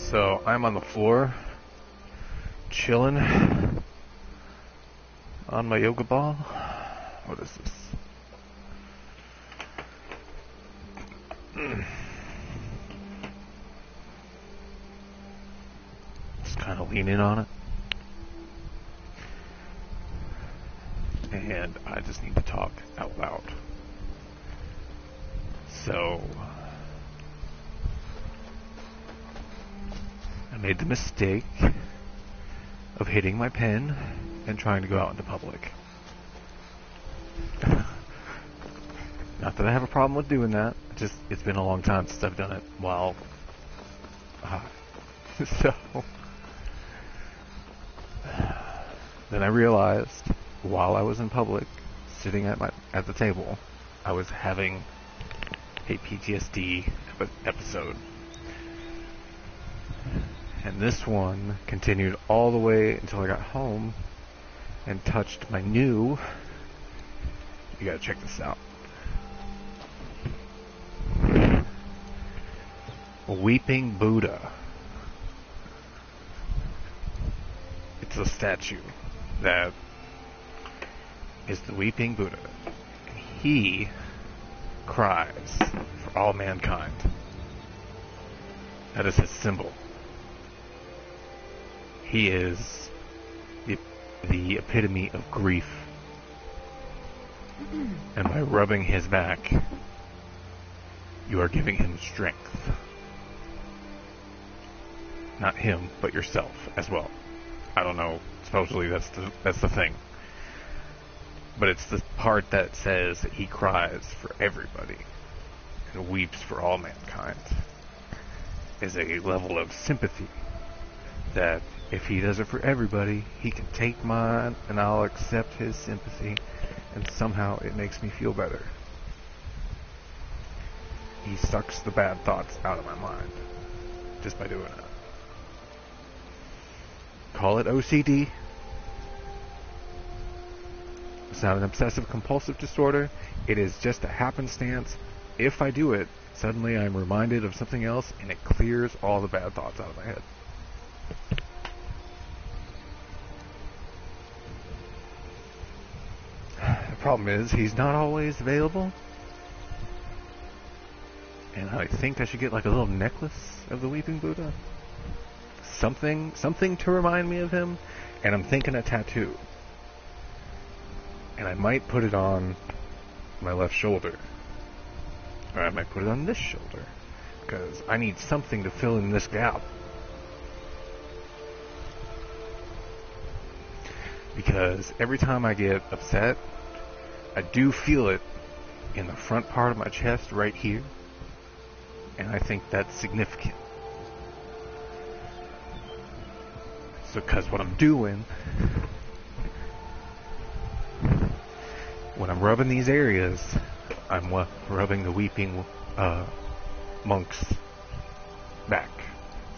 So I'm on the floor, chilling on my yoga ball. What is this? Just kind of lean in on it. And I just need to talk out loud. So I made the mistake of hitting my pen and trying to go out into public. Not that I have a problem with doing that, just it's been a long time since I've done it while so then I realized while I was in public sitting at the table, I was having a PTSD episode. And this one continued all the way until I got home and touched my new, you gotta check this out, Weeping Buddha. It's a statue that is the Weeping Buddha. And he cries for all mankind. That is his symbol. He is the epitome of grief. And by rubbing his back, you are giving him strength. Not him, but yourself as well. I don't know. Supposedly that's the thing. But it's the part that says that he cries for everybody and weeps for all mankind. Is a level of sympathy that if he does it for everybody, he can take mine and I'll accept his sympathy, and somehow it makes me feel better. He sucks the bad thoughts out of my mind just by doing it. Call it OCD. It's not an obsessive compulsive disorder. It is just a happenstance. If I do it, suddenly I'm reminded of something else and it clears all the bad thoughts out of my head. The problem is he's not always available. And I think I should get like a little necklace of the Weeping Buddha. Something to remind me of him, and I'm thinking a tattoo. And I might put it on my left shoulder. Or I might put it on this shoulder. Because I need something to fill in this gap. Because every time I get upset, I do feel it in the front part of my chest right here. And I think that's significant. So, because what I'm doing, when I'm rubbing these areas, I'm rubbing the Weeping Monk's back.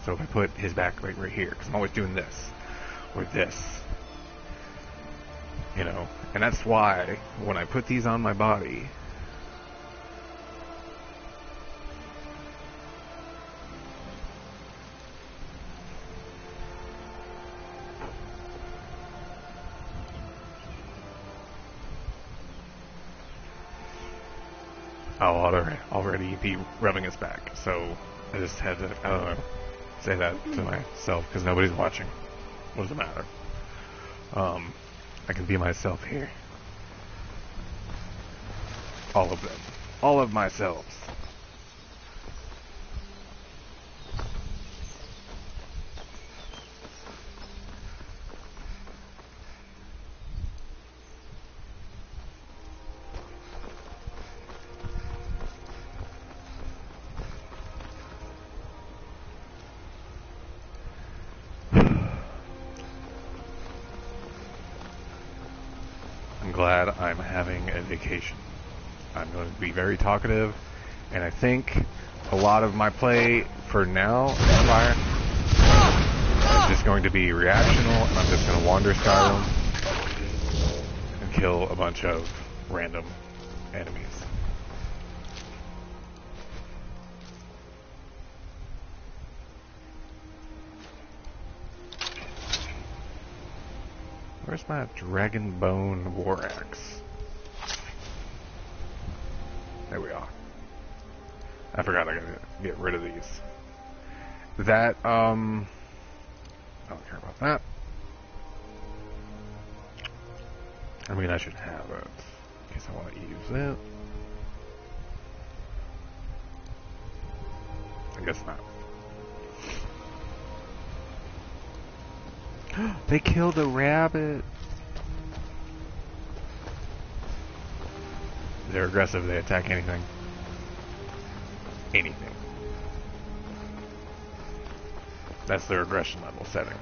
So if I put his back right here, because I'm always doing this, or this, you know, and that's why when I put these on my body, I'll already be rubbing his back. So I just had to, I don't know, say that to myself because nobody's watching. What does it matter? I can be myself here. All of them. All of myself. I'm glad I'm having a vacation. I'm going to be very talkative, and I think a lot of my play for now, Empire, is just going to be reactional, and I'm just going to wander Skyrim and kill a bunch of random enemies. Where's my dragon bone war axe? There we are. I forgot I gotta get rid of these. That, I don't care about that. I mean, I should have it in case I want to use it. I guess not. They killed a rabbit. They're aggressive. They attack anything. Anything. That's their aggression level setting.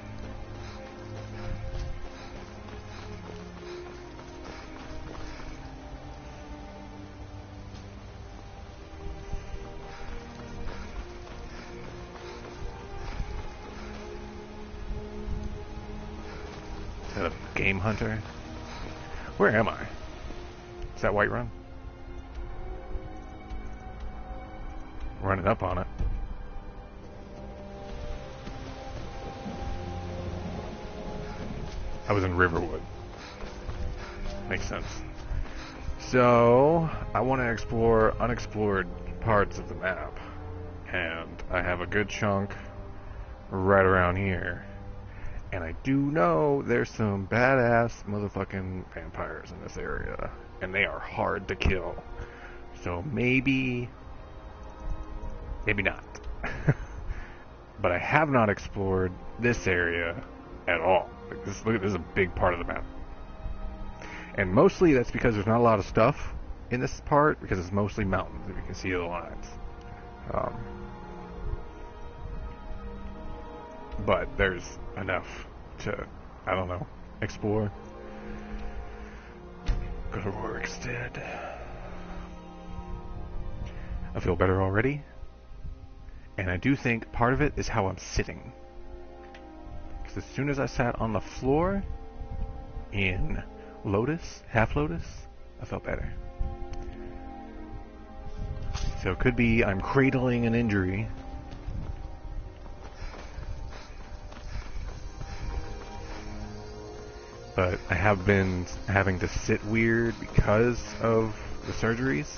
Is that a game hunter? Where am I? Is that Whiterun? Running up on it. I was in Riverwood. Makes sense. So, I want to explore unexplored parts of the map. And I have a good chunk right around here. And I do know there's some badass motherfucking vampires in this area. And they are hard to kill. So maybe not. But I have not explored this area at all. Look at this is a big part of the map. And mostly that's because there's not a lot of stuff in this part, because it's mostly mountains, if you can see the lines. But there's enough to, I don't know, explore. Go to Rorikstead. I feel better already. And I do think part of it is how I'm sitting. Because as soon as I sat on the floor in Lotus, Half Lotus, I felt better. So it could be I'm cradling an injury. But I have been having to sit weird because of the surgeries.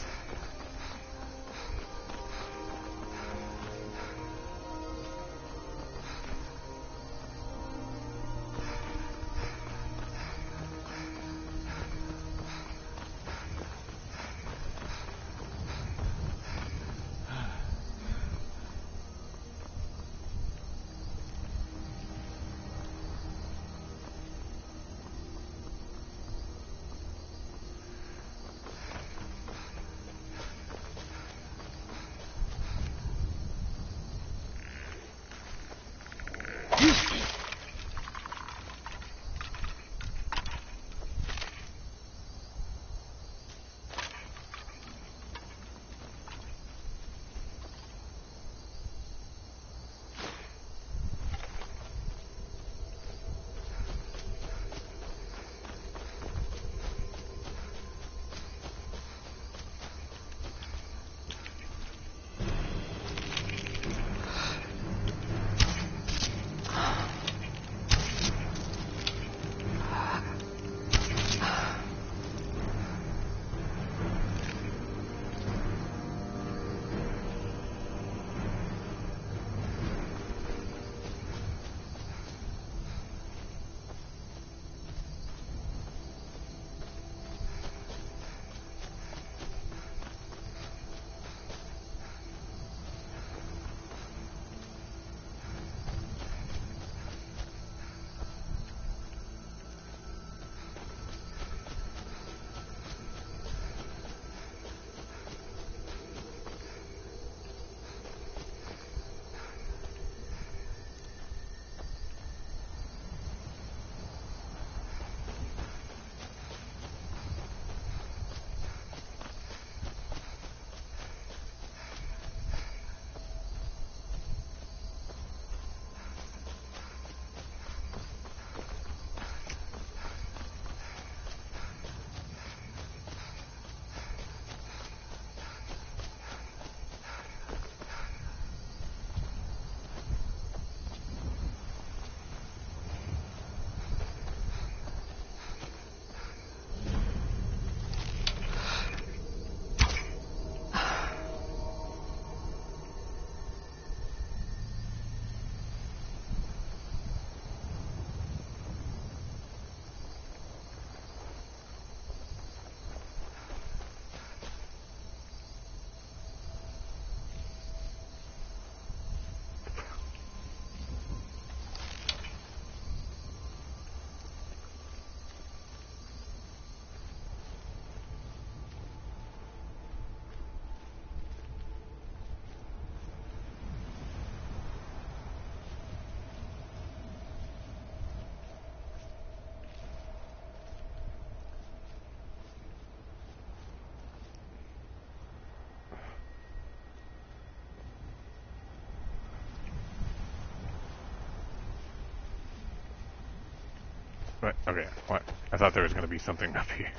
What? Okay, what? I thought there was going to be something up here.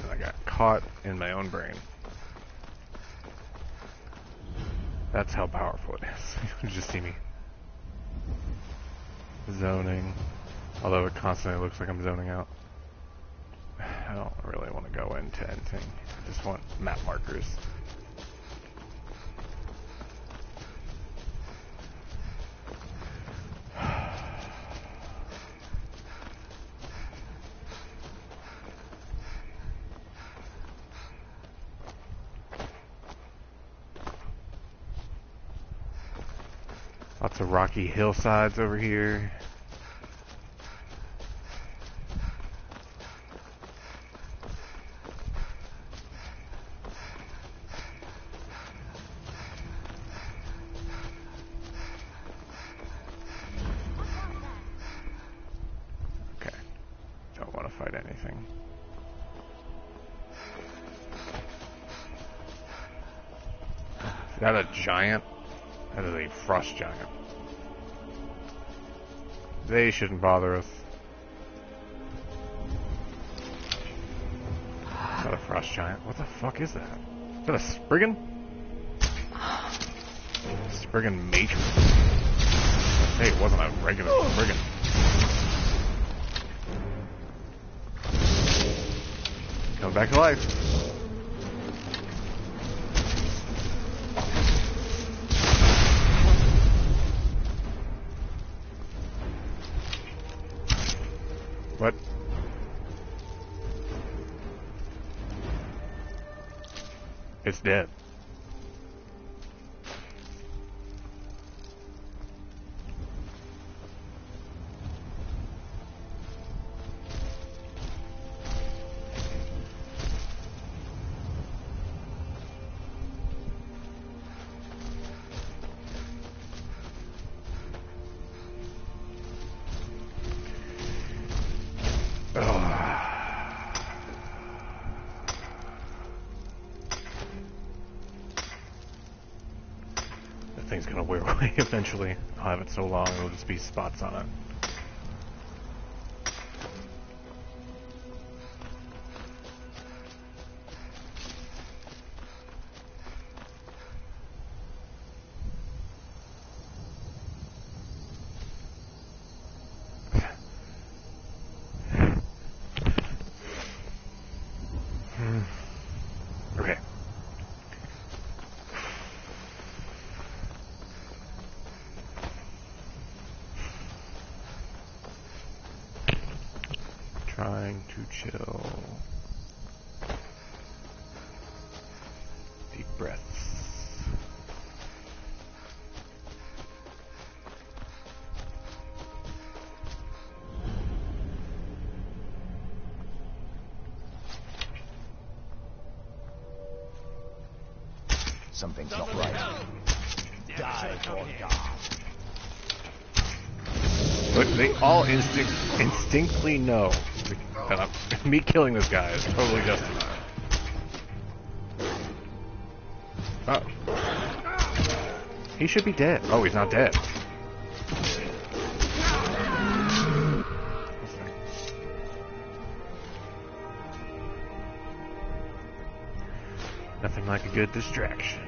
And I got caught in my own brain. That's how powerful it is. You just see me zoning. Although it constantly looks like I'm zoning out. I don't really want to go into anything. I just want map markers. Lots of rocky hillsides over here. Okay. Don't want to fight anything. Is that a giant? That is a frost giant. They shouldn't bother us. Is that a frost giant? What the fuck is that? Is that a Spriggan? Spriggan matron. Hey, it wasn't a regular Spriggan. Comes back to life. What? It's dead. Thing's gonna wear away eventually. I'll have it so long it'll just be spots on it. Okay. Trying to chill. Deep breaths. Something's not right. Die for God. Look, they all instinctively know that me killing this guy is totally justified. Oh. He should be dead. Oh, he's not dead. Nothing like a good distraction.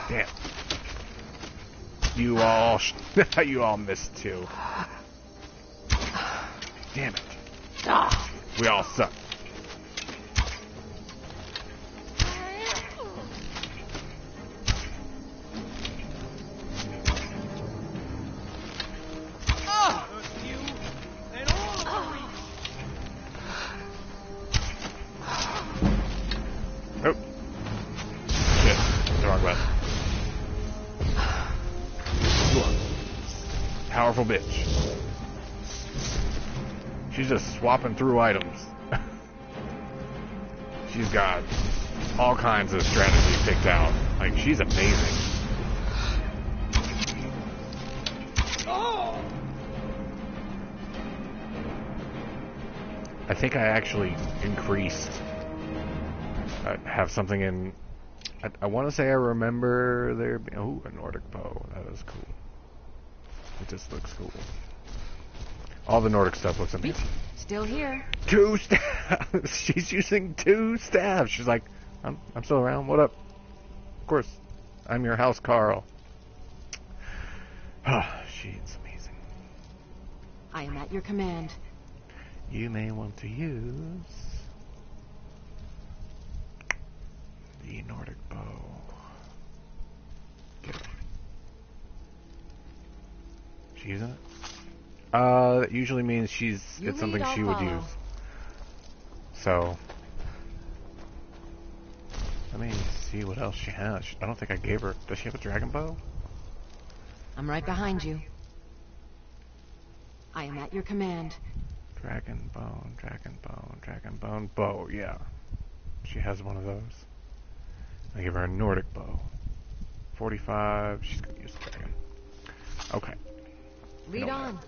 Damn. You all, you all missed too. Damn it. We all suck. Powerful bitch. She's just swapping through items. She's got all kinds of strategy picked out. Like, she's amazing. I think I actually increased. I have something in. I want to say I remember there being. Oh, a Nordic bow. That is cool. It just looks cool. All the Nordic stuff looks amazing. Still here. 2 staves. She's using 2 staves. She's like, I'm still around. What up? Of course, I'm your house, Carl. She's amazing. I am at your command. You may want to use the Nordic bow. Get it. She using it? That usually means it's something she would use. So, let me see what else she has. I don't think I gave her. Does she have a dragon bow? I'm right behind you. I am at your command. Dragon bone, dragon bone, dragon bone, bow. Yeah, she has one of those. I give her a Nordic bow. 45. She's gonna use the dragon. Okay. Lead on.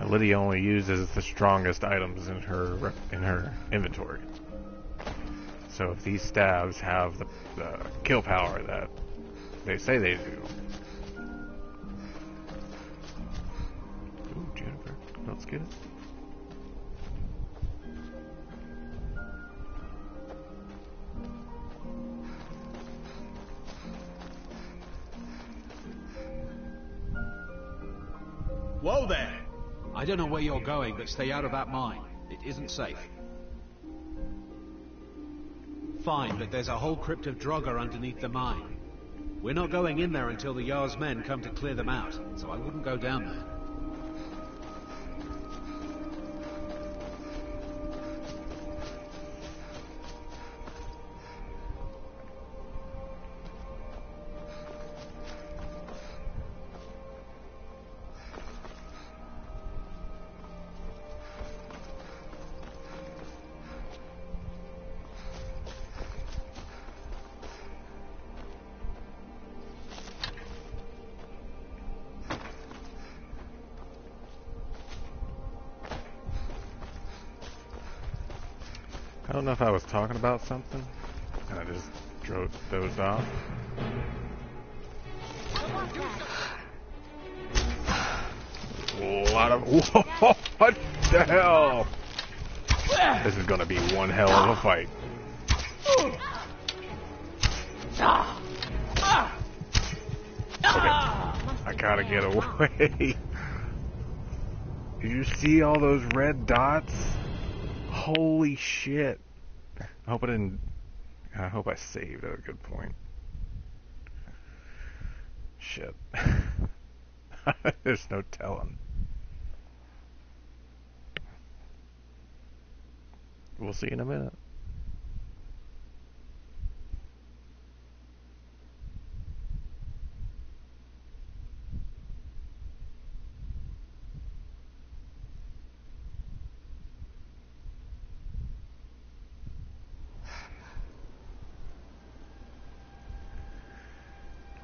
Now, Lydia only uses the strongest items in her inventory. So if these stabs have the kill power that they say they do. Ooh, Jennifer, let's get it. Whoa there! I don't know where you're going, but stay out of that mine. It isn't safe. Fine, but there's a whole crypt of Draugr underneath the mine. We're not going in there until the Jarl's men come to clear them out, so I wouldn't go down there. I don't know if I was talking about something, and I just dozed off. A lot of... Whoa, what the hell? This is gonna be one hell of a fight. Okay, I gotta get away. Did you see all those red dots? Holy shit. I hope I didn't... I hope I saved at a good point. Shit. There's no telling. We'll see in a minute.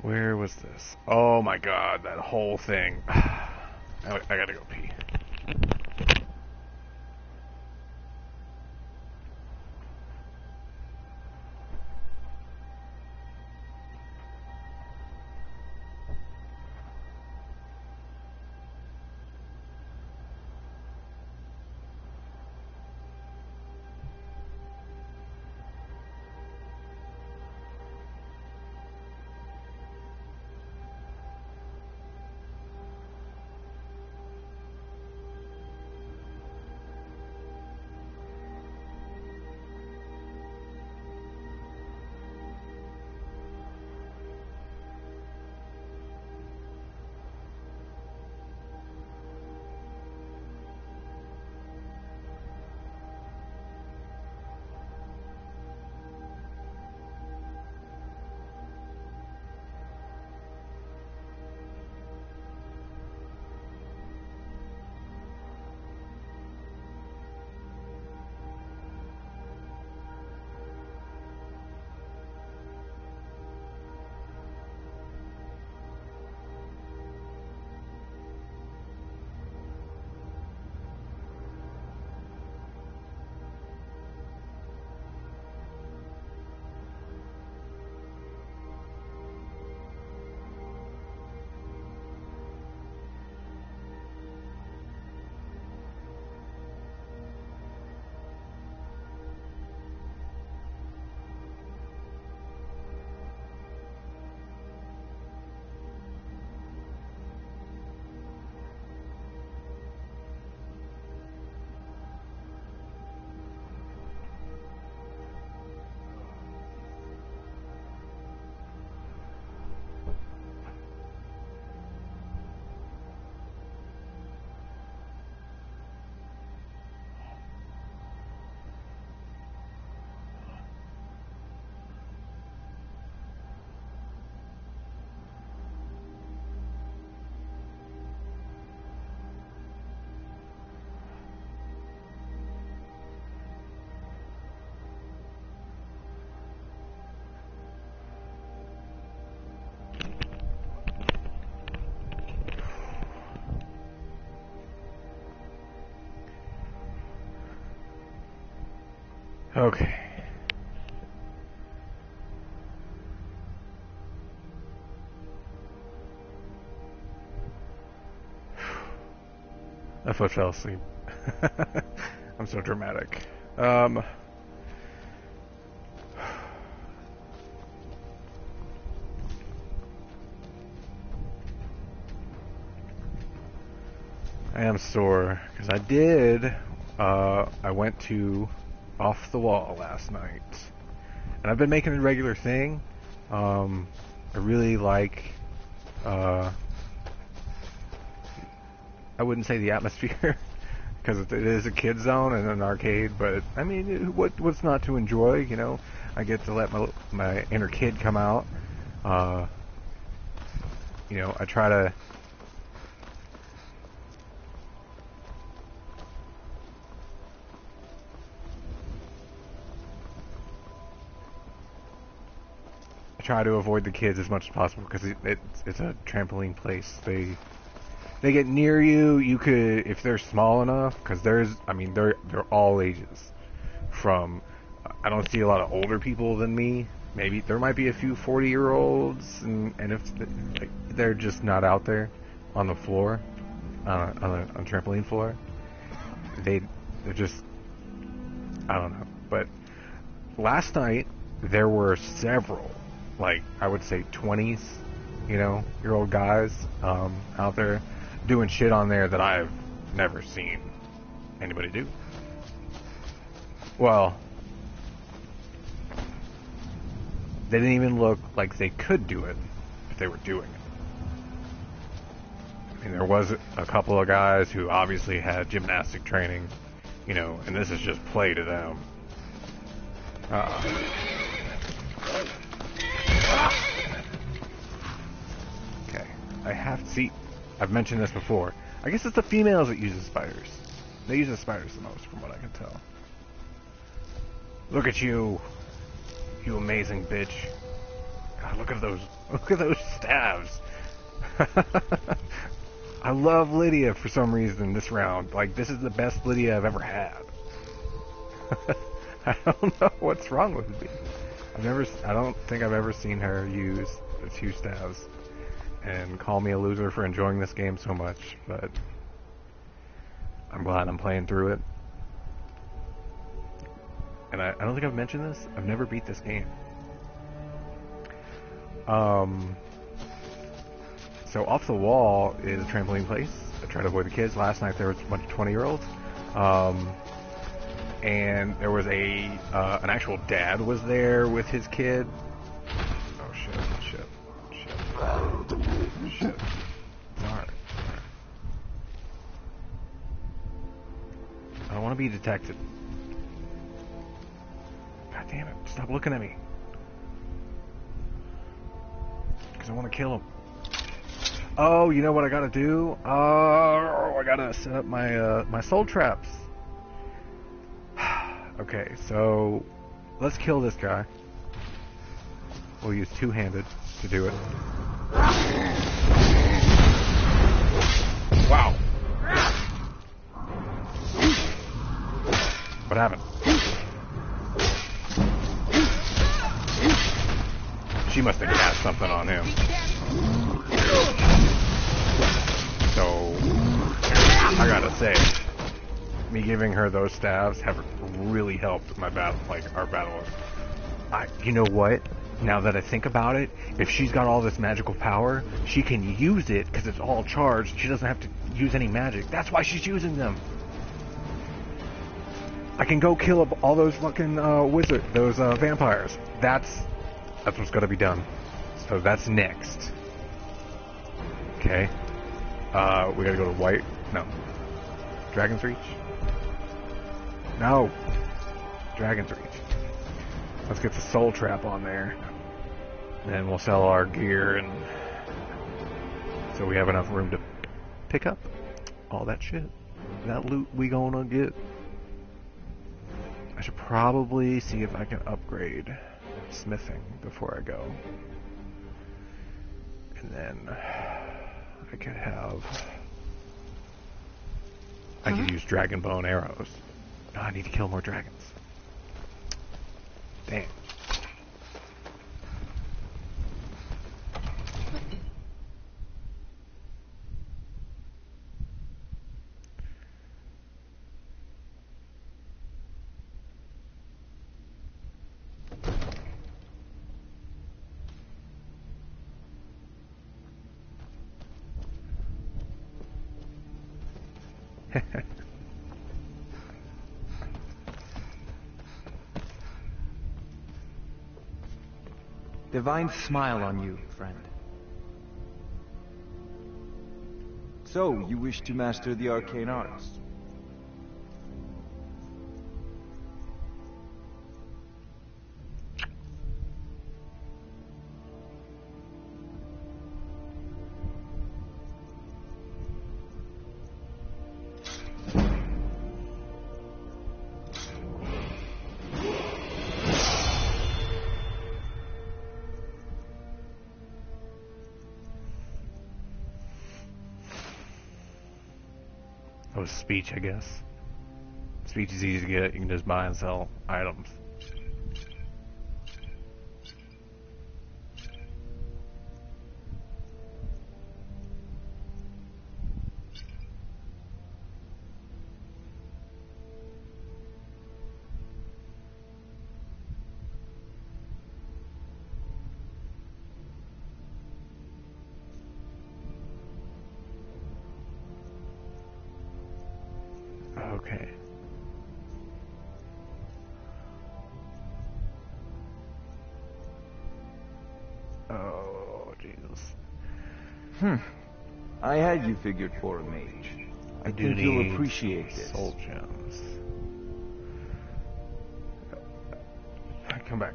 Where was this? Oh my god, that whole thing. I gotta go pee. Okay. I thought I fell asleep. I'm so dramatic. I am sore because I went to Off the Wall last night, and I've been making it a regular thing. I really like, I wouldn't say the atmosphere, because it is a kid zone and an arcade, but I mean, what's not to enjoy, you know? I get to let my inner kid come out. You know, I try to avoid the kids as much as possible because it's a trampoline place. They get near you. You could, if they're small enough, because they're all ages. From, I don't see a lot of older people than me. Maybe there might be a few 40-year-olds, and if they're just not out there on the floor, on a trampoline floor, they're just, I don't know. But last night there were several, like I would say 20s, year old guys out there doing shit on there that I've never seen anybody do. Well, they didn't even look like they could do it, but they were doing it. I mean, there was a couple of guys who obviously had gymnastic training, and this is just play to them. Okay, I've mentioned this before. I guess it's the females that use the spiders. They use the spiders the most, from what I can tell. Look at you, you amazing bitch. God, look at those stabs. I love Lydia for some reason this round. Like, this is the best Lydia I've ever had. I don't know what's wrong with me. I don't think I've ever seen her use the 2 stabs and call me a loser for enjoying this game so much, but I'm glad I'm playing through it. And I don't think I've mentioned this. I've never beat this game. So Off the Wall is a trampoline place. I try to avoid the kids. Last night there was a bunch of 20-year-olds. And there was an actual dad was there with his kid. Oh shit. Alright. I don't want to be detected. God damn it, stop looking at me. Because I want to kill him. Oh, you know what I gotta do? I gotta set up my soul traps. Okay, so let's kill this guy. We'll use two-handed to do it. Wow. What happened? She must have cast something on him. So, I gotta say, me giving her those stabs have really helped my battle, our battle. You know what? Now that I think about it, if she's got all this magical power, she can use it because it's all charged. She doesn't have to use any magic. That's why she's using them. I can go kill up all those fucking those vampires. That's what's got to be done. So that's next. Okay. We gotta go to Dragon's Reach? No. Dragon's Reach. Let's get the soul trap on there. And we'll sell our gear, and so we have enough room to pick up all that shit. That loot we gonna get. I should probably see if I can upgrade smithing before I go. And then I could use dragon bow and arrows. Oh, I need to kill more dragons. Divine smile on you, friend. So, you wish to master the arcane arts? Oh, speech, I guess. Speech is easy to get. You can just buy and sell items. Okay. Oh, Jesus. I had you figured for a mage. I do think you'll need appreciate this. soul gems. Come back.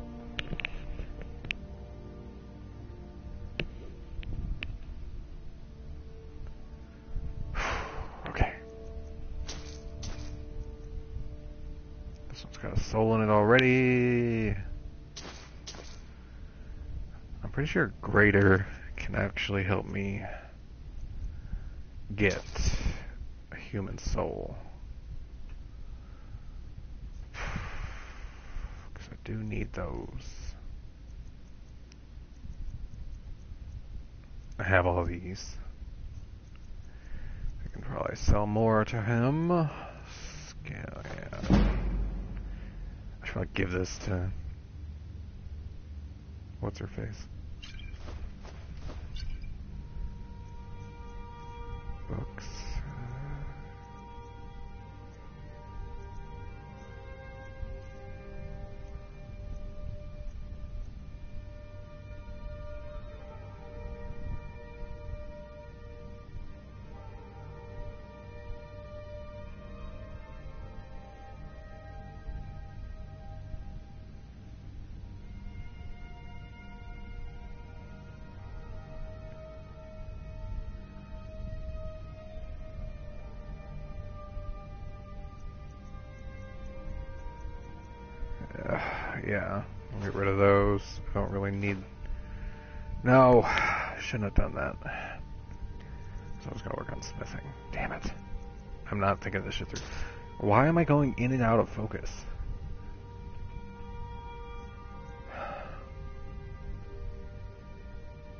Okay. This one's got a soul in it already. I'm pretty sure Greater can actually help me get a human soul. Because I do need those. I have all these. I can probably sell more to him. Scale, yeah. I should probably give this to... What's her face? Books. Yeah, I'll get rid of those. I don't really need... No, shouldn't have done that. So I was going to work on smithing. Damn it. I'm not thinking this shit through. Why am I going in and out of focus?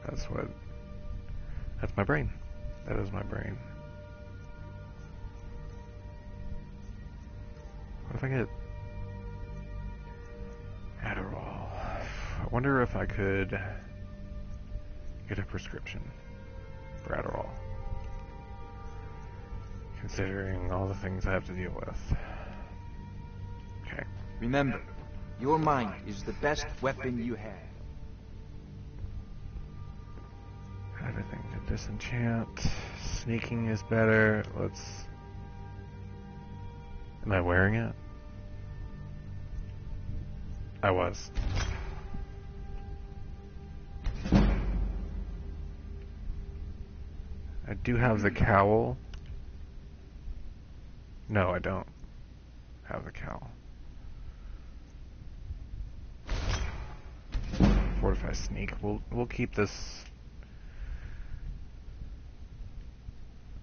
That's my brain. That is my brain. What if I get Adderall? I wonder if I could get a prescription for Adderall, considering all the things I have to deal with. Okay. Remember, your mind is the best weapon you have. Everything to disenchant. Sneaking is better. Let's... Am I wearing it? I was. I do have the cowl. No, I don't have the cowl. Fortify sneak. We'll keep this.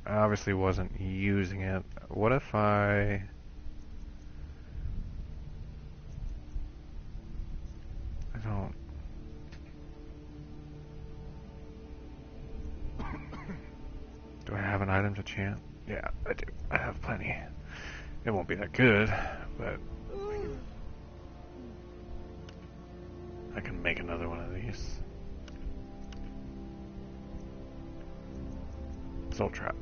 I obviously wasn't using it. What if I... don't... Do I have an item to chant? Yeah, I do. I have plenty. It won't be that good, but... I can make another one of these. Soul Trap.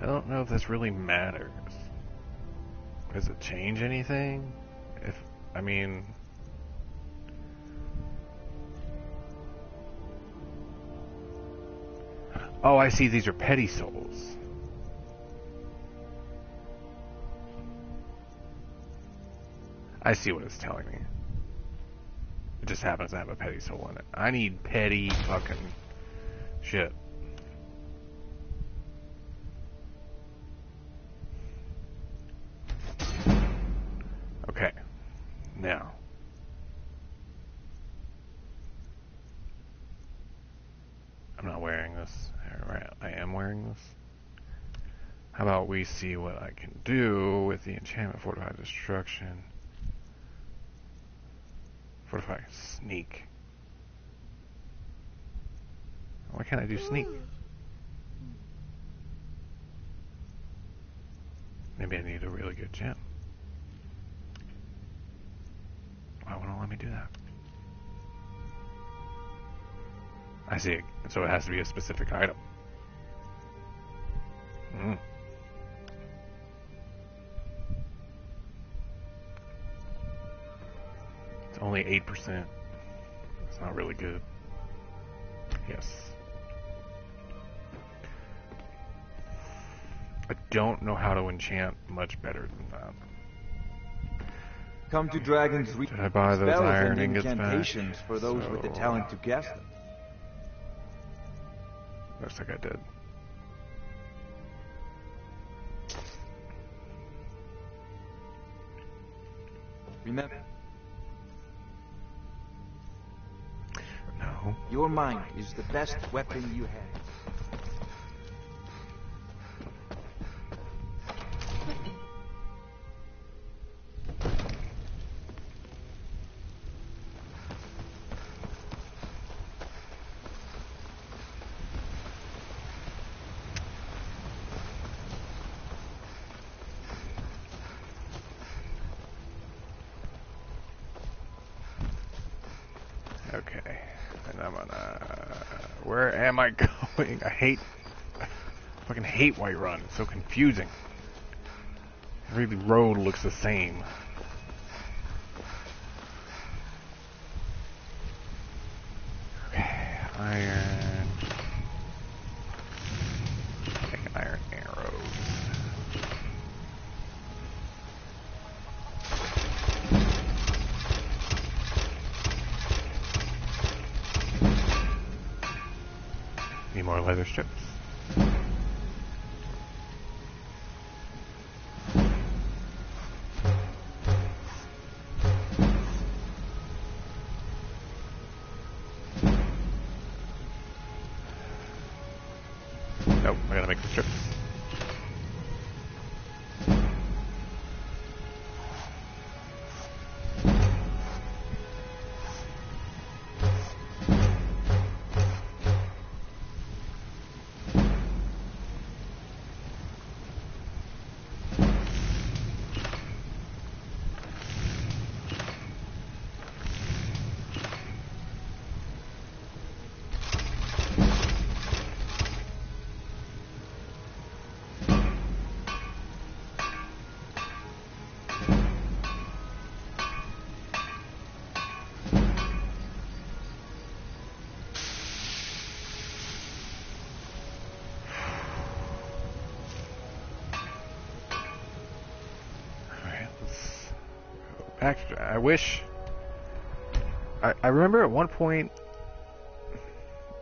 I don't know if this really matters. Does it change anything? I mean... Oh, I see, these are petty souls. I see what it's telling me. It just happens to have a petty soul in it. I need petty fucking shit. Okay. Now. I'm not wearing this. Alright, I am wearing this. How about we see what I can do with the enchantment Fortified Destruction. Fortify Sneak. Why can't I do Sneak? Maybe I need a really good gem. Why won't it let me do that? I see. So it has to be a specific item. It's only 8%. It's not really good. Yes. I don't know how to enchant much better than that. Come to Dragon's Reach. Did I buy those Spells iron and ingots back? incantations for those with the talent to cast them. Looks like I did. Remember, No. your mind is the best weapon you have. Okay. And I'm gonna... Where am I going? I fucking hate Whiterun. It's so confusing. Every road looks the same. Okay. Iron. Take iron arrows. Need more leather strips. Nope, I gotta make the strips. Actually, I wish... I remember at one point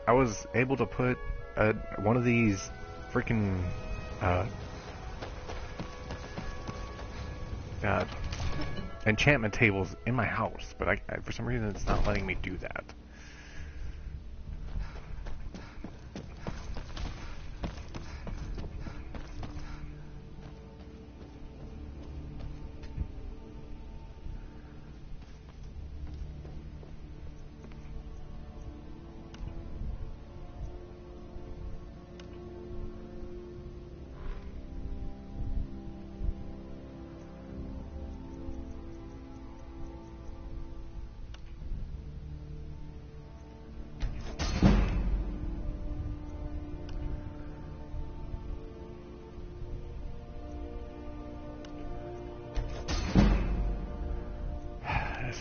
I was able to put one of these freaking enchantment tables in my house, but I for some reason it's not letting me do that.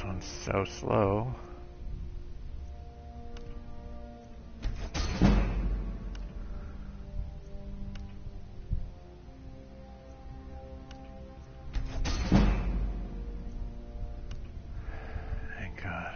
This one's so slow. Thank God.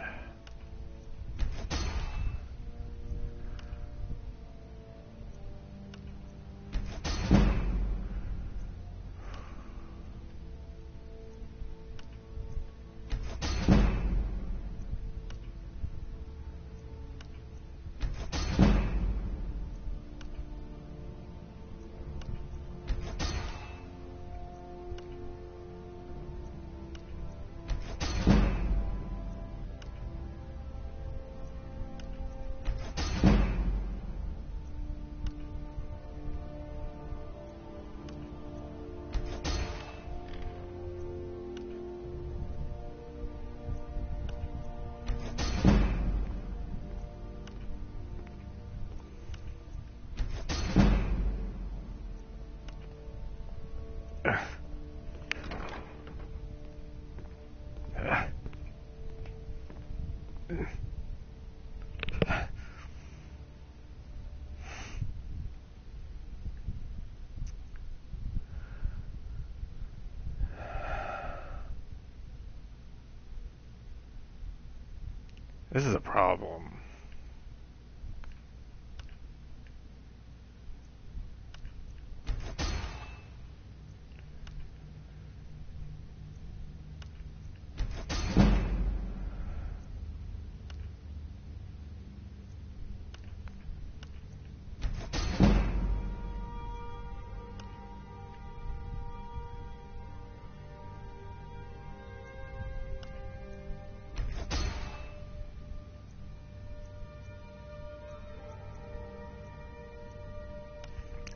This is a problem.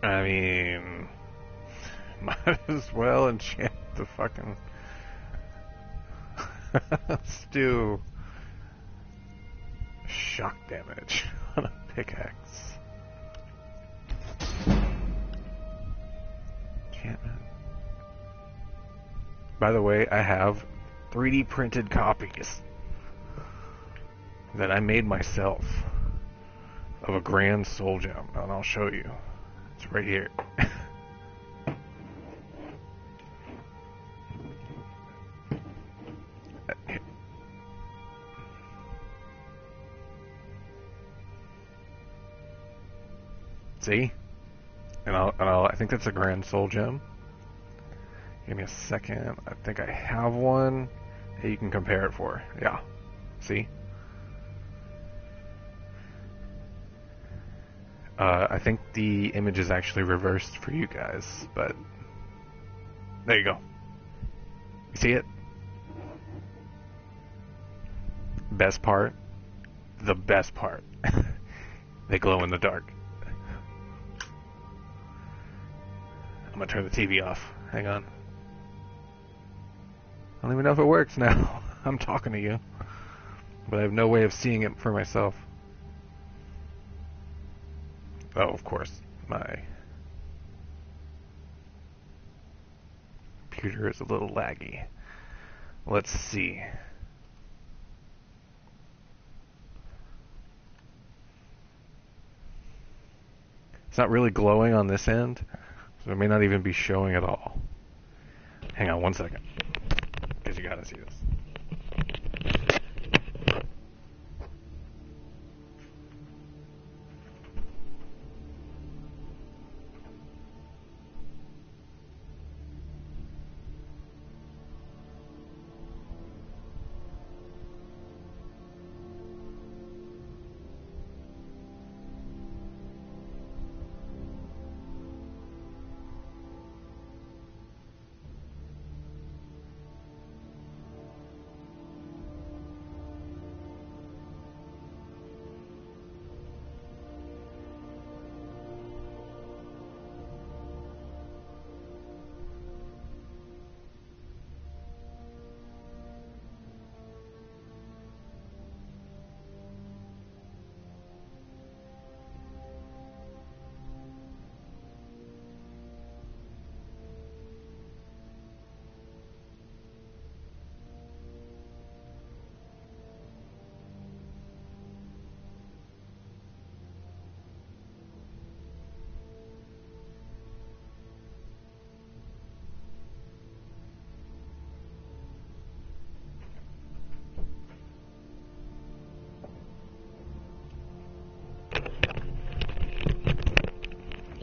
I mean, might as well enchant the fucking let's do shock damage on a pickaxe. Enchantment. By the way, I have 3D printed copies that I made myself of a Grand Soul Gem, and I'll show you. It's right here. See? And I think that's a Grand Soul Gem. Give me a second. I think I have one that you can compare it for. Yeah. See? I think the image is actually reversed for you guys, but there you go. You see it? Best part? The best part. They glow in the dark. I'm gonna turn the TV off. Hang on. I don't even know if it works now. I'm talking to you, but I have no way of seeing it for myself. Oh, of course, my computer is a little laggy. Let's see. It's not really glowing on this end, so it may not even be showing at all. Hang on one second, because you gotta see this.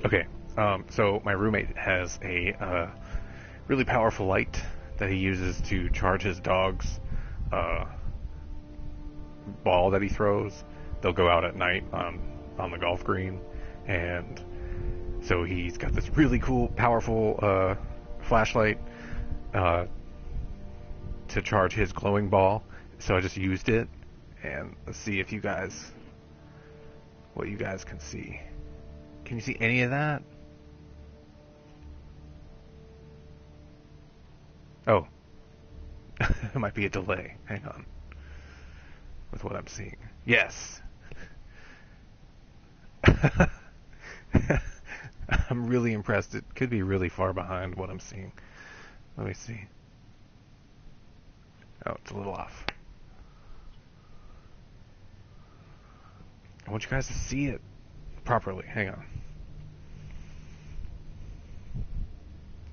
Okay, so my roommate has a really powerful light that he uses to charge his dog's ball that he throws. They'll go out at night on the golf green, and so he's got this really cool, powerful flashlight to charge his glowing ball. So I just used it, and let's see if what you guys can see. Can you see any of that? Oh. It might be a delay. Hang on. With what I'm seeing. Yes. I'm really impressed. It could be really far behind what I'm seeing. Let me see. Oh, it's a little off. I want you guys to see it properly. Hang on.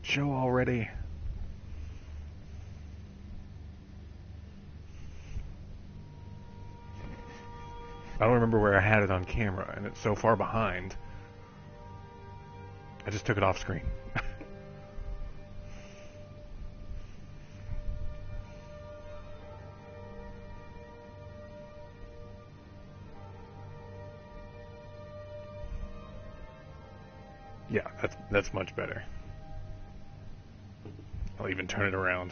Show already. I don't remember where I had it on camera, and it's so far behind. I just took it off screen. Yeah, that's much better. I'll even turn it around.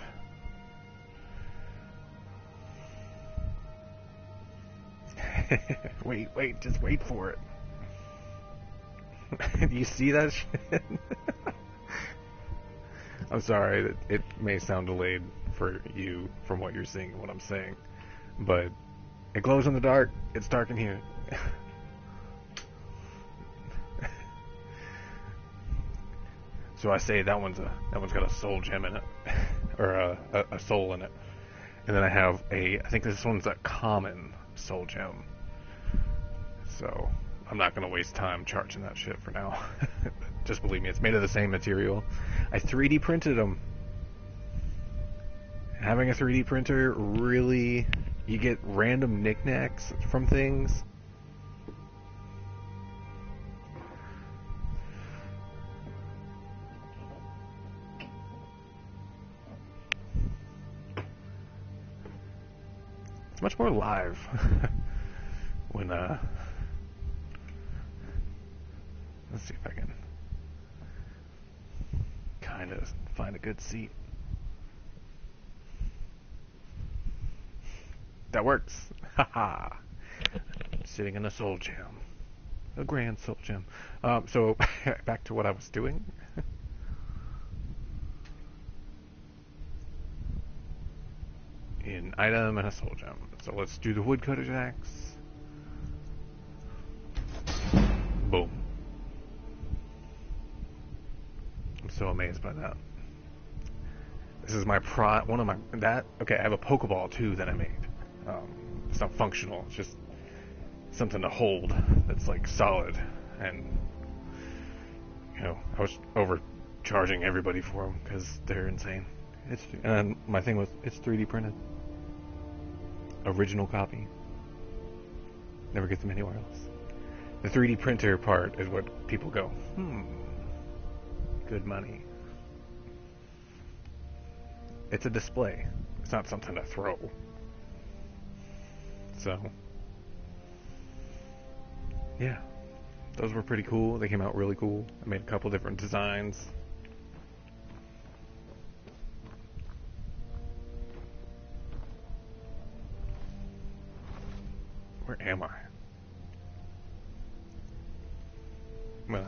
Wait, just wait for it. Do you see that shit? I'm sorry, it may sound delayed for you from what you're seeing and what I'm saying, but it glows in the dark. It's dark in here. So I say that one's got a soul gem in it, or a soul in it, and then I have I think this one's a common soul gem. So I'm not going to waste time charging that shit for now. Just believe me, it's made of the same material. I 3D printed them. Having a 3D printer, really, you get random knickknacks from things. It's much more live when let's see if I can kind of find a good seat. That works. Haha. Sitting in a soul gem. A grand soul gem. So back to what I was doing. In item and a soul gem. So let's do the woodcutter axe. Boom. I'm so amazed by that. This is my okay, I have a Pokeball too that I made. It's not functional, it's just something to hold that's like solid, and I was overcharging everybody for them because they're insane. And my thing was, it's 3D printed. Original copy. Never get them anywhere else. The 3D printer part is what people go, good money. It's a display. It's not something to throw. So, yeah. Those were pretty cool. They came out really cool. I made a couple different designs. Where am I? I'm gonna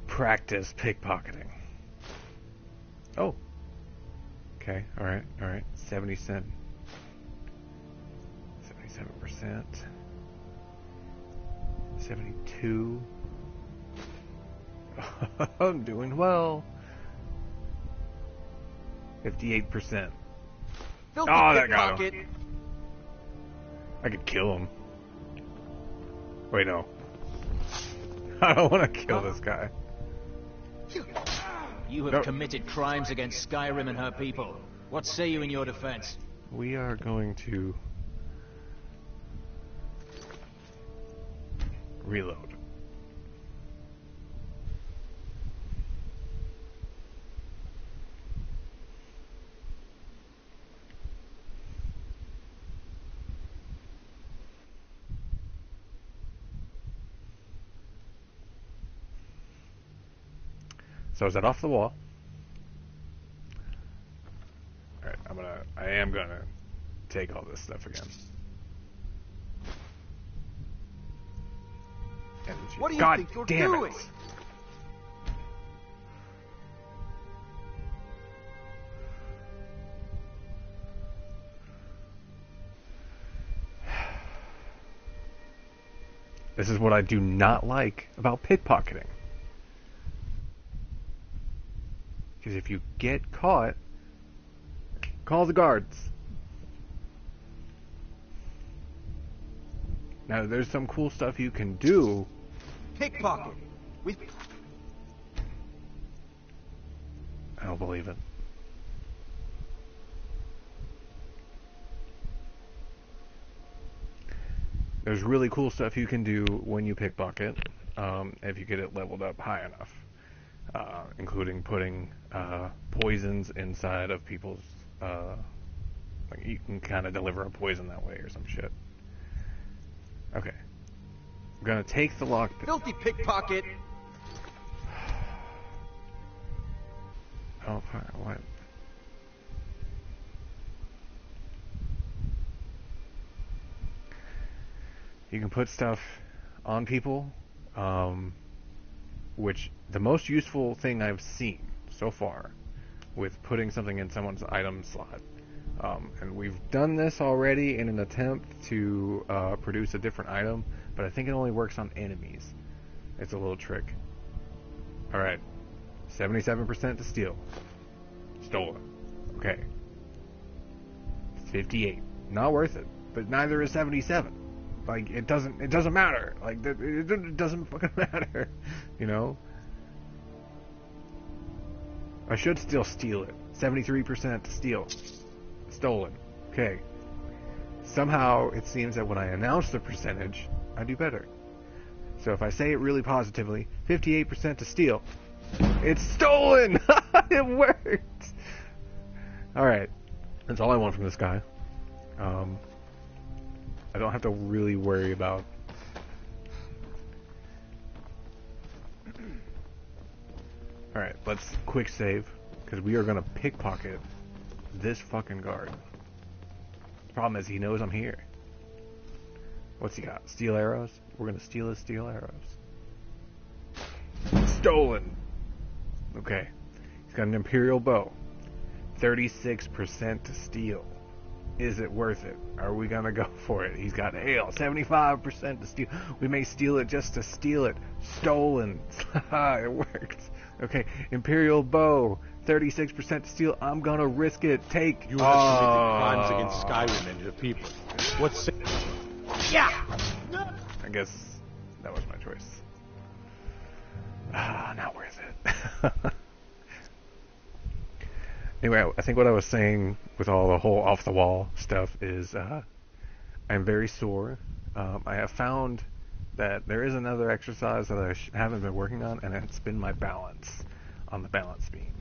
practice pickpocketing. Oh. Okay, alright. 77%. 72. I'm doing well. 58%. Oh, that got him. I could kill him. Wait, no. I don't want to kill this guy. You have committed crimes against Skyrim and her people. What say you in your defense? We are going to reload. So is that off the wall? Alright, I am gonna take all this stuff again. Energy. What do you God think you're damn doing? It. This is what I do not like about pickpocketing. Because if you get caught, call the guards. Now, there's some cool stuff you can do. Pickpocket. I don't believe it. There's really cool stuff you can do when you pickpocket, if you get it leveled up high enough, including putting poisons inside of people's. Like you can kind of deliver a poison that way or some shit. Okay, I'm gonna take the lockpick. Filthy pickpocket. Oh, what? You can put stuff on people, which the most useful thing I've seen so far with putting something in someone's item slot. And we've done this already in an attempt to produce a different item, but I think it only works on enemies. It's a little trick. Alright, 77% to steal. Stolen. Okay. 58. Not worth it, but neither is 77. Like, it doesn't matter. Like, it doesn't fucking matter. You know? I should still steal it. 73% to steal. Stolen. Okay. Somehow, it seems that when I announce the percentage, I do better. So if I say it really positively, 58% to steal. It's stolen! It worked! Alright. That's all I want from this guy. I don't have to really worry about... Alright, let's quick save, because we are going to pickpocket this fucking guard. Problem is, he knows I'm here. What's he got? Steel arrows? We're going to steal his steel arrows. Stolen! Okay. He's got an Imperial bow. 36% to steal. Is it worth it? Are we gonna go for it? He's got hail. 75% to steal. We may steal it just to steal it. Stolen. It worked. Okay. Imperial bow. 36% to steal. I'm gonna risk it. Take. You have committed crimes against Skyrim and your people. What's... Yeah! I guess that was my choice. Not worth it. Anyway, I think what I was saying with all the whole off-the-wall stuff is I'm very sore. I have found that there is another exercise that I haven't been working on, and it's been my balance on the balance beam.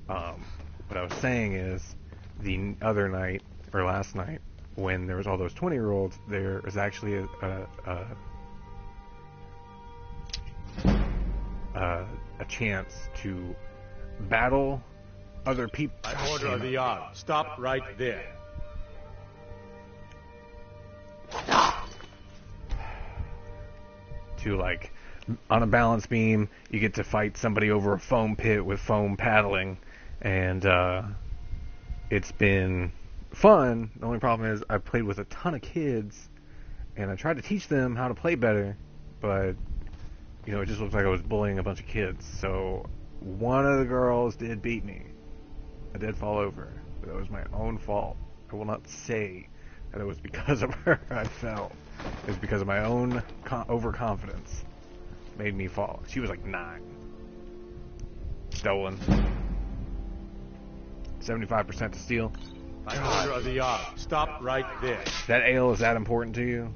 What I was saying is the other night, or last night, when there was all those 20-year-olds, there is actually a chance to battle other people. By order of the Jarl. Stop right there. To, like, on a balance beam, you get to fight somebody over a foam pit with foam paddling, and it's been fun. The only problem is I played with a ton of kids, and I tried to teach them how to play better, but, you know, it just looks like I was bullying a bunch of kids. So one of the girls did beat me. I did fall over, but that was my own fault. I will not say that it was because of her I fell. It was because of my own overconfidence. Made me fall. She was like 9. Stolen. 75% to steal. By order of the Jarl. Stop right there. That ale is that important to you?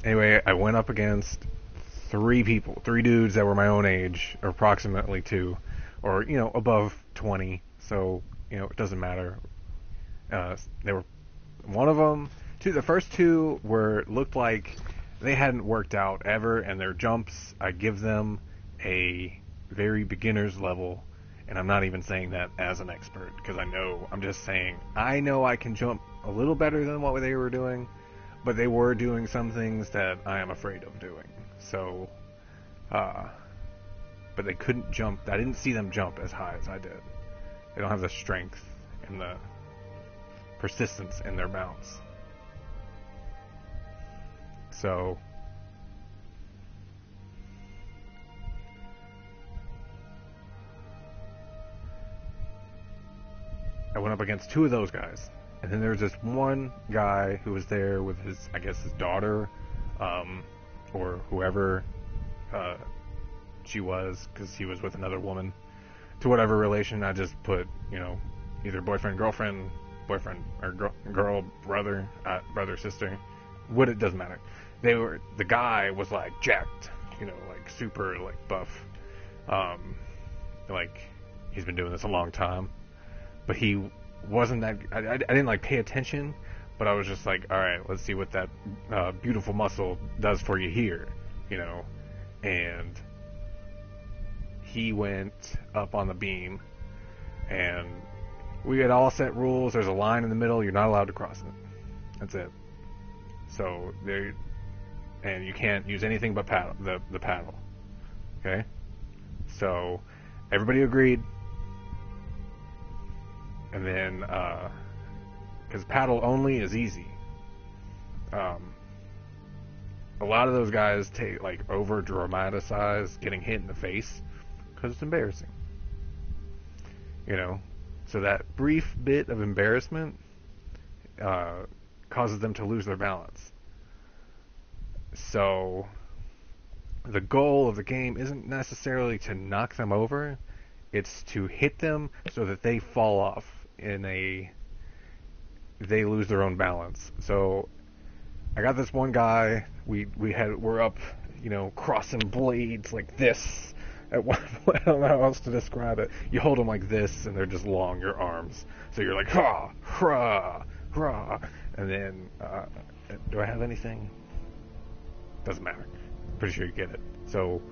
Anyway, I went up against 3 people, 3 dudes that were my own age, or approximately 2, or, you know, above 20, so, you know, it doesn't matter. They were, one of them, the first 2 looked like they hadn't worked out ever, and their jumps, I give them a very beginner's level, and I'm not even saying that as an expert, because I'm just saying, I know I can jump a little better than what they were doing, but they were doing some things that I am afraid of doing. So, but they couldn't jump. I didn't see them jump as high as I did. They don't have the strength and the persistence in their bounce. So, I went up against two of those guys. And then there was this one guy who was there with his daughter, or whoever she was, because he was with another woman. To whatever relation, I just put, either boyfriend, girlfriend, boyfriend, or girl, brother, sister. It doesn't matter. The guy was like jacked, like super like buff. Like he's been doing this a long time, but he wasn't that. I didn't like pay attention, but I was just like, all right, let's see what that beautiful muscle does for you here, and he went up on the beam, and we had all set rules. There's a line in the middle. You're not allowed to cross it. That's it. So and you can't use anything but the paddle. Okay? So everybody agreed. And then, because paddle only is easy. A lot of those guys over dramatize getting hit in the face because it's embarrassing. So that brief bit of embarrassment causes them to lose their balance. So the goal of the game isn't necessarily to knock them over, it's to hit them so that they fall off they lose their own balance. So I got this one guy, we're up, crossing blades like this. At one point, I don't know how else to describe it. You hold them like this, and they're just long, your arms. So you're like, ha, hra, hra. And then, do I have anything? Doesn't matter. Pretty sure you get it. So,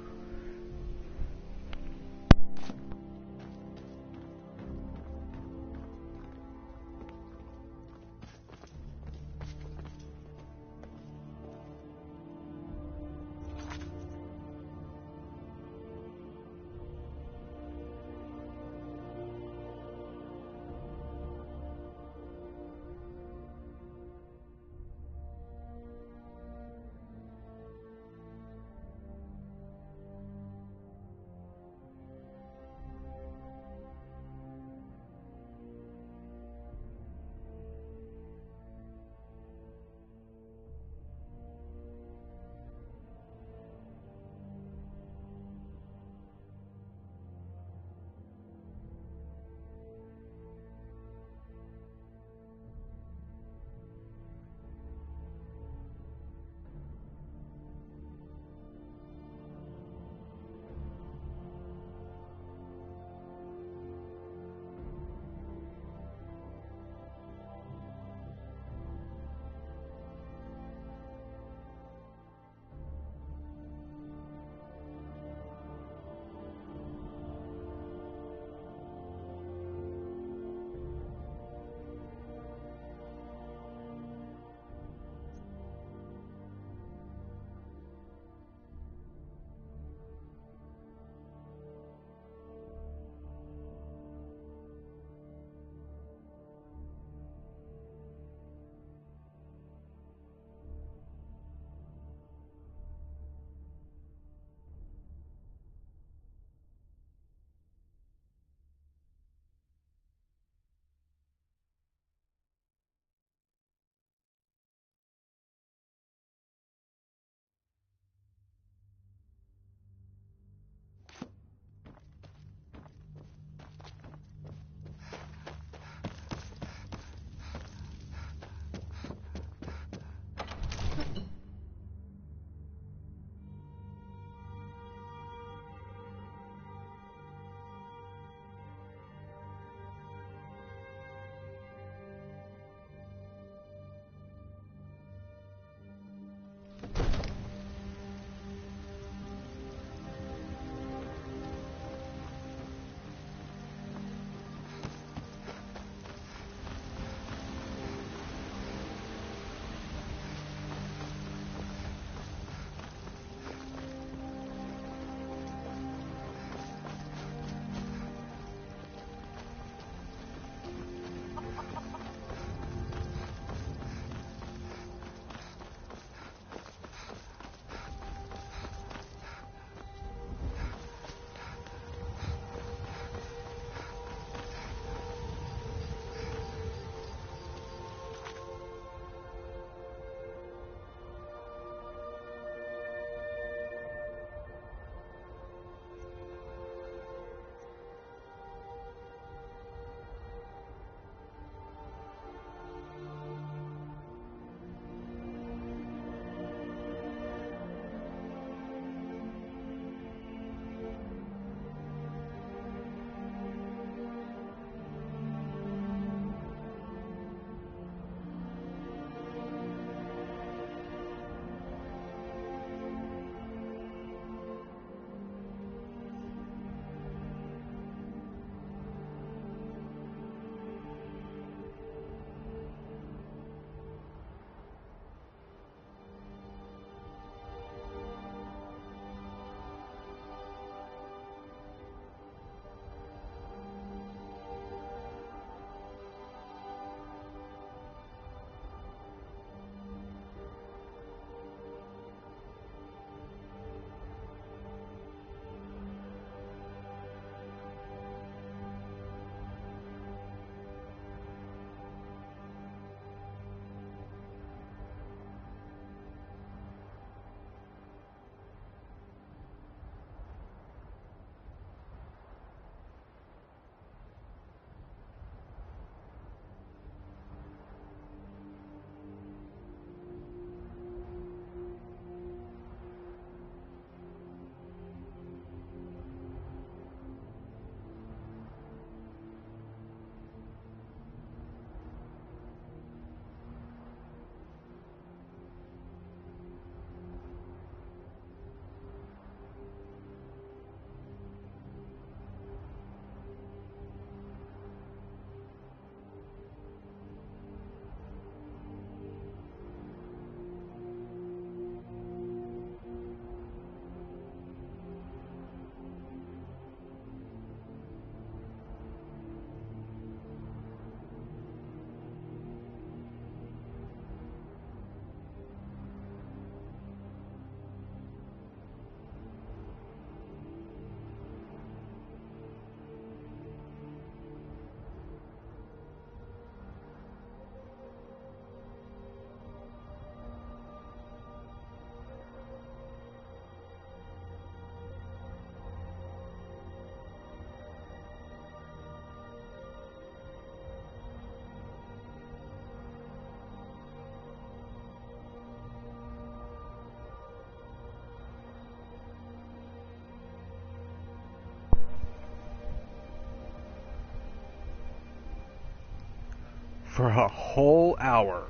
For a whole hour,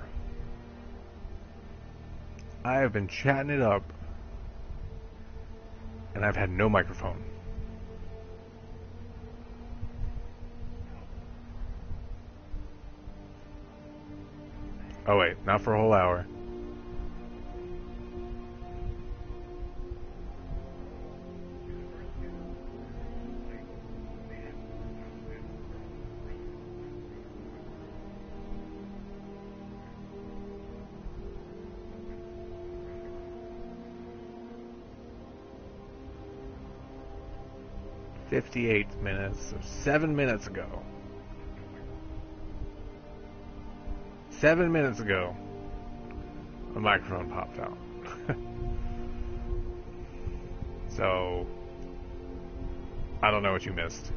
I have been chatting it up, and I've had no microphone. Oh wait, not for a whole hour. "58 minutes, so 7 minutes ago. 7 minutes ago, the microphone popped out." So, I don't know what you missed.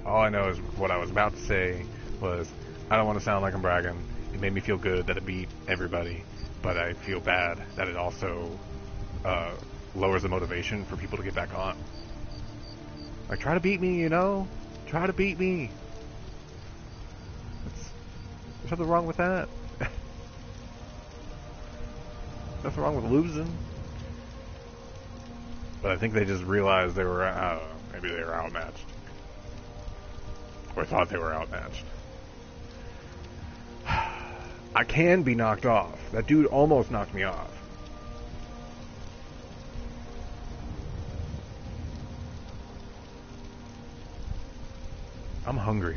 All I know is what I was about to say was, I don't want to sound like I'm bragging. It made me feel good that it beat everybody, but I feel bad that it also lowers the motivation for people to get back on. Like, try to beat me, you know? Try to beat me. There's nothing wrong with that. Nothing wrong with losing. But I think they just realized they were, I don't know, maybe they were outmatched. Or thought they were outmatched. I can be knocked off. That dude almost knocked me off. I'm hungry.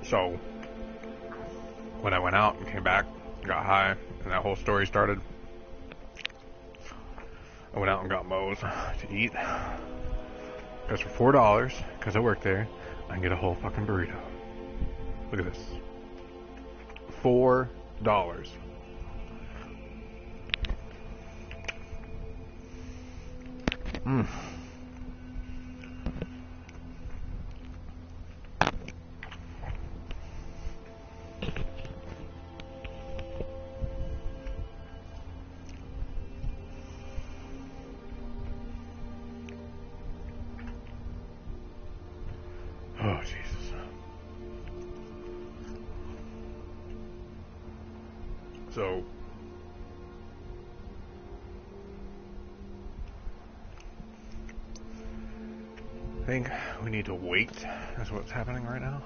So, when I went out and came back, got high, and that whole story started, I went out and got Moe's to eat. Because for $4, because I work there, I can get a whole fucking burrito. Look at this. $4. Mmm. Oh, Jesus. So, I think we need to wait. That's what's happening right now.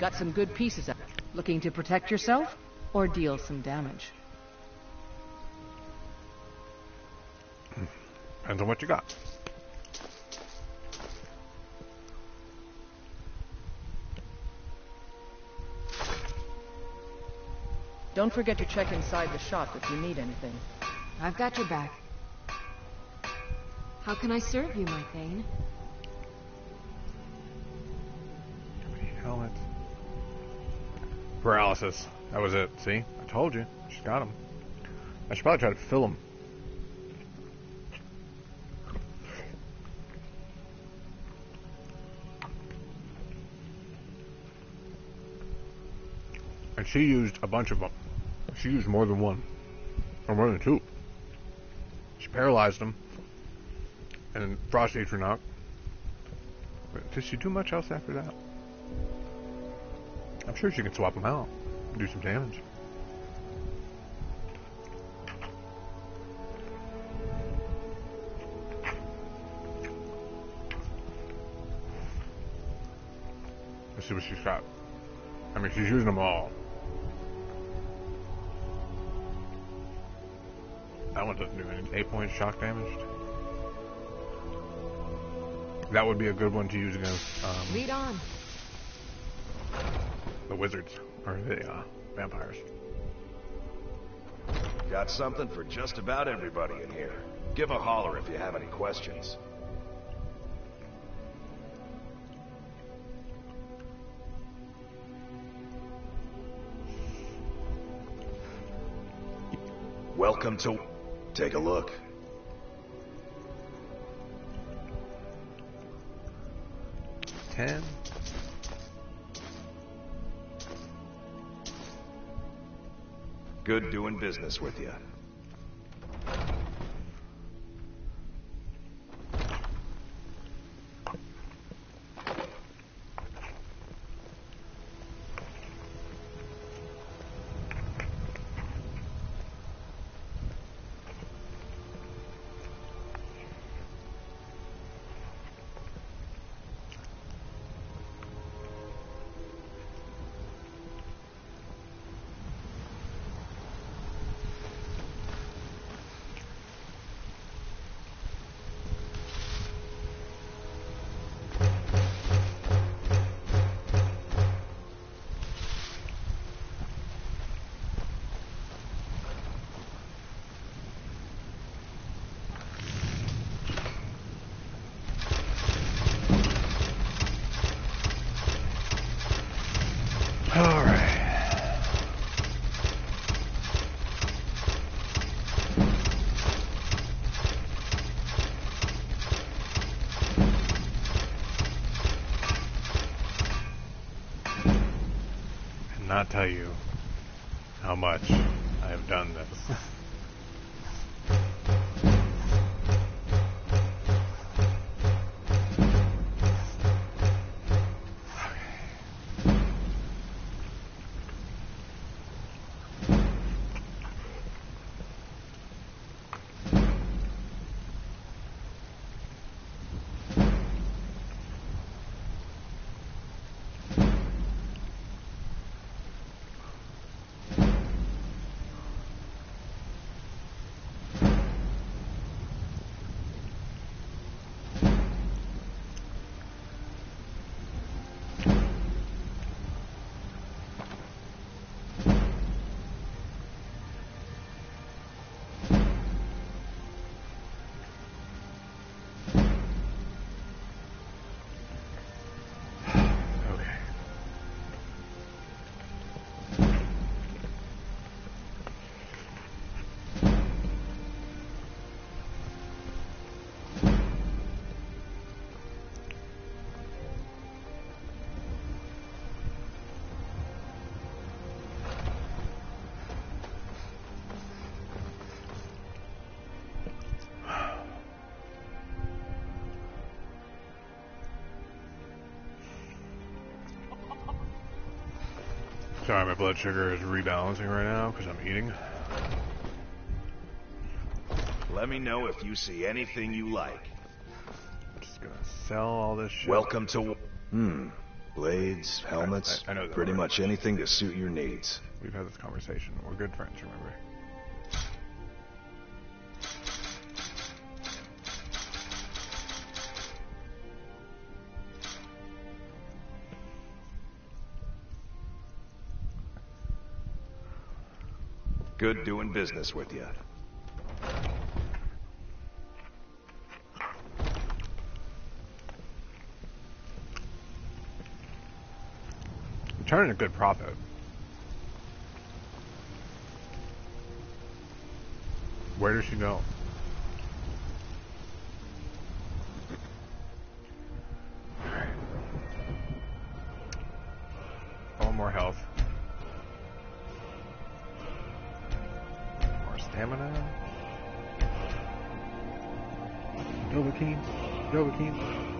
Got some good pieces up. Looking to protect yourself or deal some damage? Depends on what you got. Don't forget to check inside the shop if you need anything. I've got your back. How can I serve you, my Thane? helmet. Paralysis. That was it. See? I told you. She's got him. I should probably try to fill him. And she used a bunch of them. She used more than one. Or more than two. She paralyzed him. And Frost ate her knock. Did she do much else after that? I'm sure she can swap them out and do some damage. Let's see what she's got. I mean, she's using them all. That one doesn't do any 8-point shock damage. That would be a good one to use against Lead on. the wizards, or the vampires. Got something for just about everybody in here. Give a holler if you have any questions. Welcome to... Take a look. $10. Good doing business with you. Not tell you how much I have done this. Sorry, my blood sugar is rebalancing right now because I'm eating. Let me know if you see anything you like. Just gonna sell all this shit. Welcome to... Blades, helmets, I know that pretty already. much anything to suit your needs. We've had this conversation. We're good friends, remember? Good doing business with you. turning a good profit. Where does she go? Alright. A little more health. More stamina. Novocaine. Novocaine.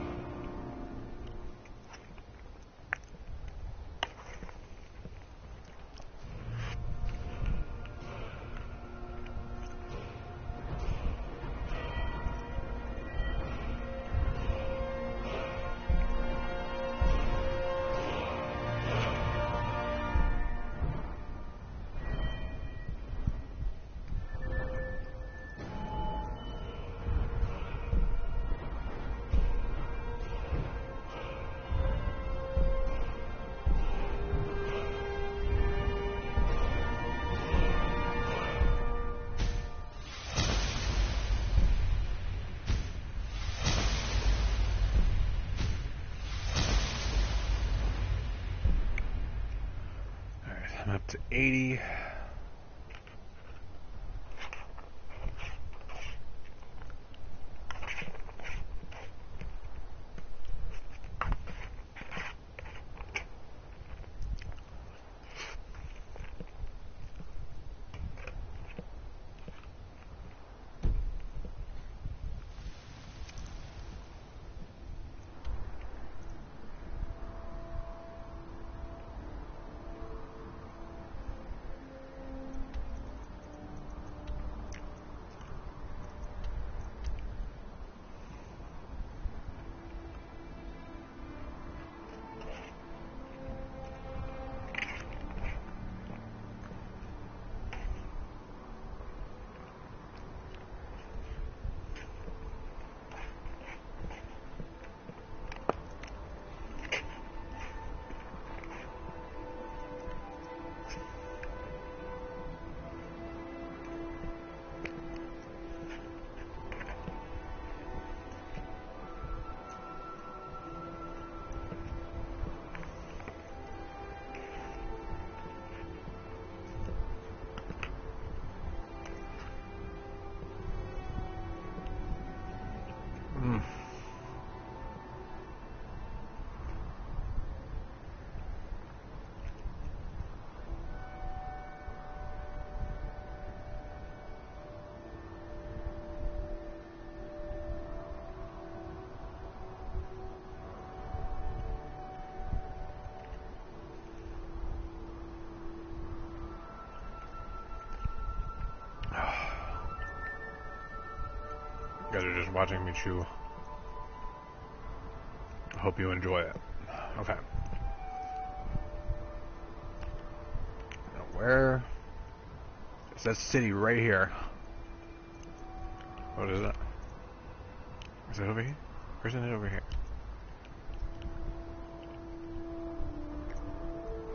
I'm up to 80. You guys are just watching me chew. I hope you enjoy it. Okay. Now where? It says city right here. What is it? Is it over here? Or isn't it over here?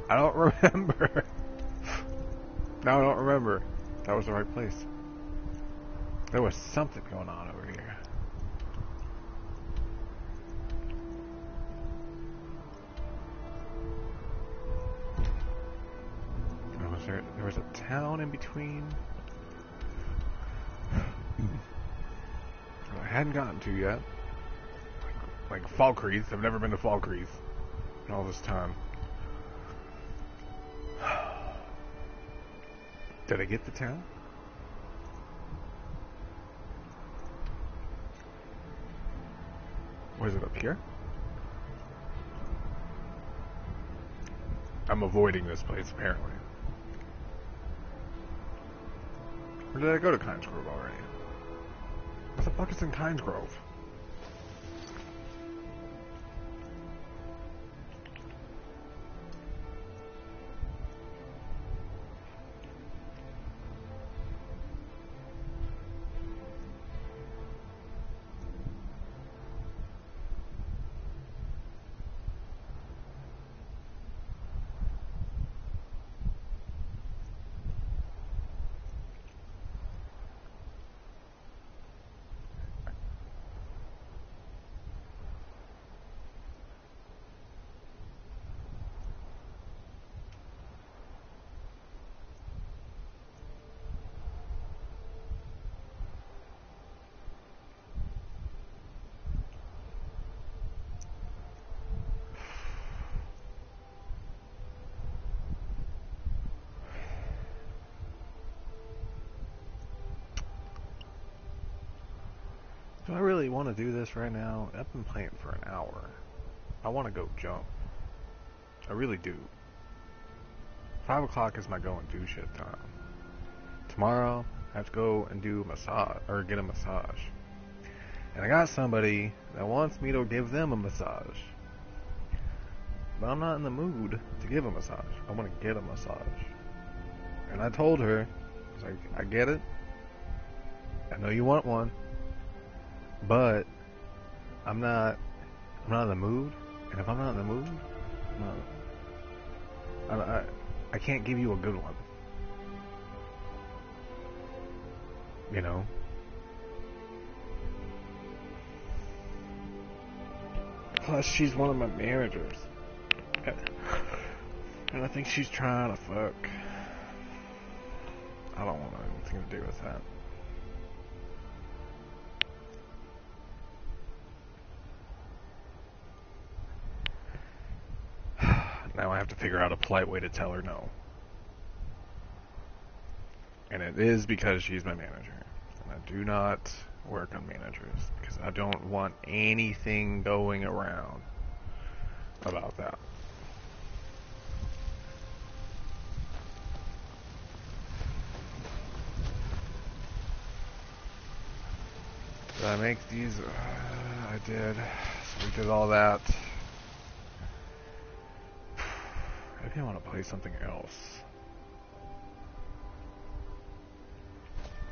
I don't remember. No, I don't remember. That was the right place. There was something going on over here. There was a town in between. I hadn't gotten to yet. Like Falkreath. I've never been to Falkreath in all this time. Did I get the town? Was it up here? I'm avoiding this place, apparently. Or did I go to Kynes Grove already? What the fuck is in Kynes Grove? Do I really want to do this right now? I've been playing for an hour. I want to go jump. I really do. 5 o'clock is my go and do shit time. Tomorrow, I have to go and do a massage, or get a massage. And I got somebody that wants me to give them a massage. But I'm not in the mood to give a massage. I want to get a massage. And I told her, I was like, I get it. I know you want one. But I'm not in the mood. And if I'm not in the mood, no. I can't give you a good one. You know? Plus, she's one of my managers. And I think she's trying to fuck. I don't want anything to do with that. Now I have to figure out a polite way to tell her no. And it is because she's my manager. And I do not work on managers because I don't want anything going around about that. Did I make these? I did. So we did all that. Maybe I want to play something else.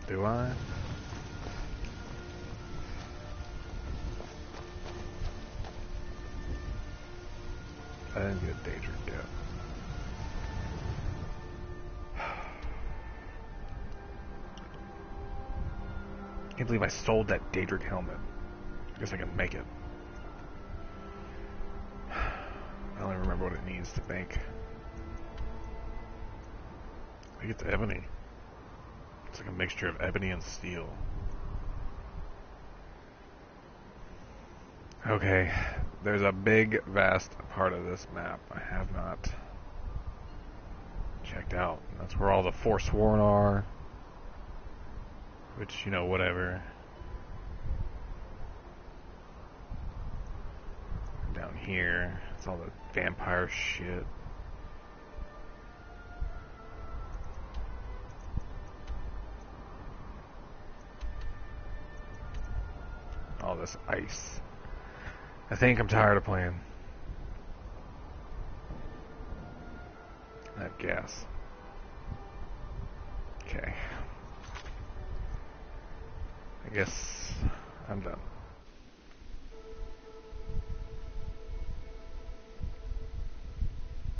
Do I? I didn't get a Daedric yet. Can't believe I stole that Daedric helmet. I guess I can make it. I don't even remember what it needs to make. I think it's ebony. It's like a mixture of ebony and steel. Okay, there's a big, vast part of this map I have not checked out. And that's where all the Forsworn are. Which, you know, whatever. Down here, it's all the vampire shit. All this ice. I think I'm tired of playing. That gas. Okay. I guess I'm done.